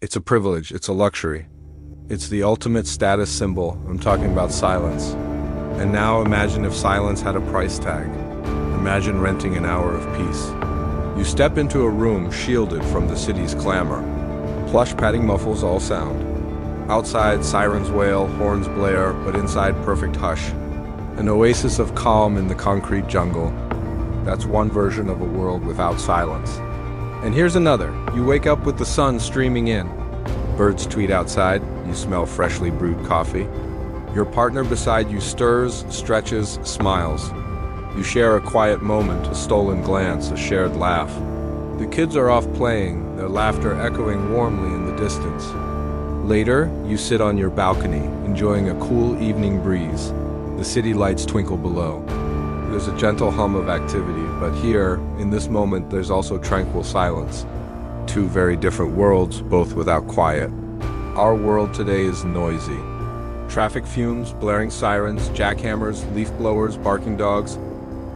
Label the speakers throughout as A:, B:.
A: It's a privilege, it's a luxury. It's the ultimate status symbol. I'm talking about silence. And now imagine if silence had a price tag. Imagine renting an hour of peace. You step into a room shielded from the city's clamor. Plush padding muffles all sound. Outside, sirens wail, horns blare, but inside, perfect hush. An oasis of calm in the concrete jungle. That's one version of a world without silence. And here's another. You wake up with the sun streaming in. Birds tweet outside. You smell freshly brewed coffee. Your partner beside you stirs, stretches, smiles. You share a quiet moment, a stolen glance, a shared laugh. The kids are off playing, their laughter echoing warmly in the distance. Later, you sit on your balcony, enjoying a cool evening breeze. The city lights twinkle below. There's a gentle hum of activity, but here, in this moment, there's also tranquil silence. Two very different worlds, both without quiet. Our world today is noisy. Traffic fumes, blaring sirens, jackhammers, leaf blowers, barking dogs.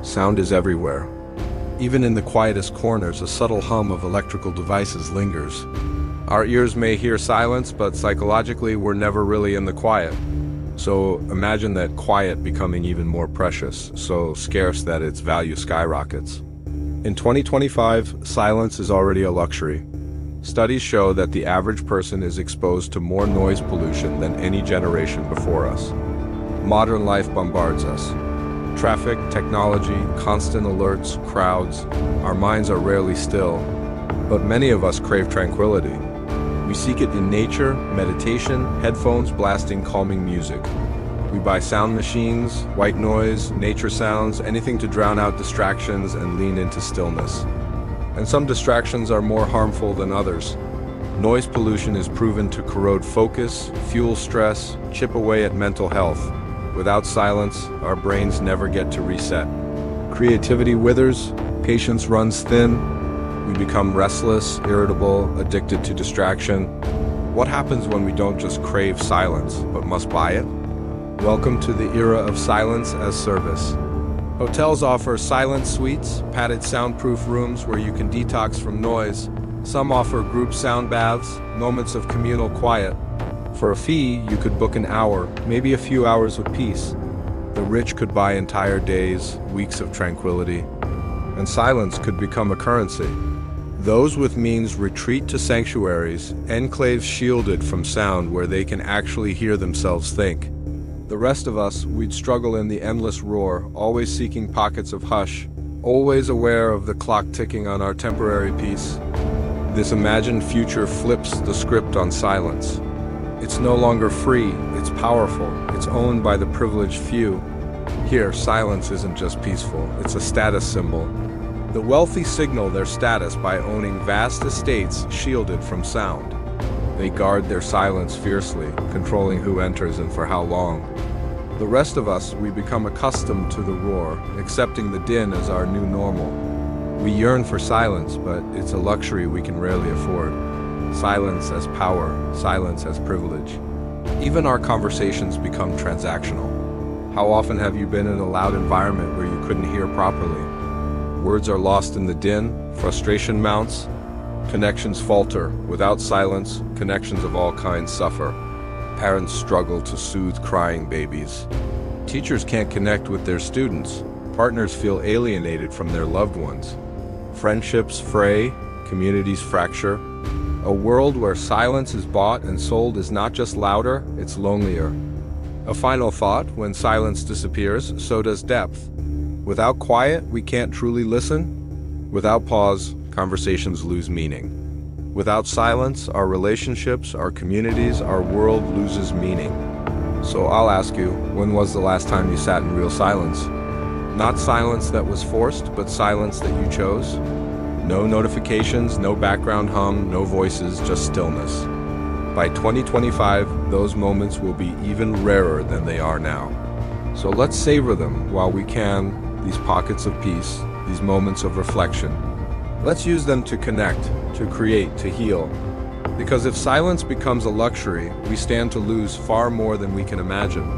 A: Sound is everywhere. Even in the quietest corners, a subtle hum of electrical devices lingers. Our ears may hear silence, but psychologically, we're never really in the quiet. So imagine that quiet becoming even more precious, so scarce that its value skyrockets. In 2025, silence is already a luxury. Studies show that the average person is exposed to more noise pollution than any generation before us. Modern life bombards us. Traffic, technology, constant alerts, crowds. Our minds are rarely still, but many of us crave tranquility. We seek it in nature, meditation, headphones blasting calming music. We buy sound machines, white noise, nature sounds, anything to drown out distractions and lean into stillness. And some distractions are more harmful than others. Noise pollution is proven to corrode focus, fuel stress, chip away at mental health. Without silence, our brains never get to reset. Creativity withers, patience runs thin. We become restless, irritable, addicted to distraction. What happens when we don't just crave silence, but must buy it? Welcome to the era of silence as service. Hotels offer silent suites, padded soundproof rooms where you can detox from noise. Some offer group sound baths, moments of communal quiet. For a fee, you could book an hour, maybe a few hours of peace. The rich could buy entire days, weeks of tranquility. And silence could become a currency. Those with means retreat to sanctuaries, enclaves shielded from sound where they can actually hear themselves think. The rest of us, we'd struggle in the endless roar, always seeking pockets of hush, always aware of the clock ticking on our temporary peace. This imagined future flips the script on silence. It's no longer free, it's powerful, it's owned by the privileged few. Here, silence isn't just peaceful, it's a status symbol. The wealthy signal their status by owning vast estates shielded from sound. They guard their silence fiercely, controlling who enters and for how long. The rest of us, we become accustomed to the roar, accepting the din as our new normal. We yearn for silence, but it's a luxury we can rarely afford. Silence as power, silence as privilege. Even our conversations become transactional. How often have you been in a loud environment where you couldn't hear properly? Words are lost in the din, frustration mounts, connections falter. Without silence, connections of all kinds suffer. Parents struggle to soothe crying babies. Teachers can't connect with their students. Partners feel alienated from their loved ones. Friendships fray, communities fracture. A world where silence is bought and sold is not just louder, it's lonelier. A final thought, when silence disappears, so does depth. Without quiet, we can't truly listen. Without pause, conversations lose meaning. Without silence, our relationships, our communities, our world loses meaning. So I'll ask you, when was the last time you sat in real silence? Not silence that was forced, but silence that you chose. No notifications, no background hum, no voices, just stillness. By 2025, those moments will be even rarer than they are now. So let's savor them while we can, these pockets of peace, these moments of reflection. Let's use them to connect, to create, to heal. Because if silence becomes a luxury, we stand to lose far more than we can imagine.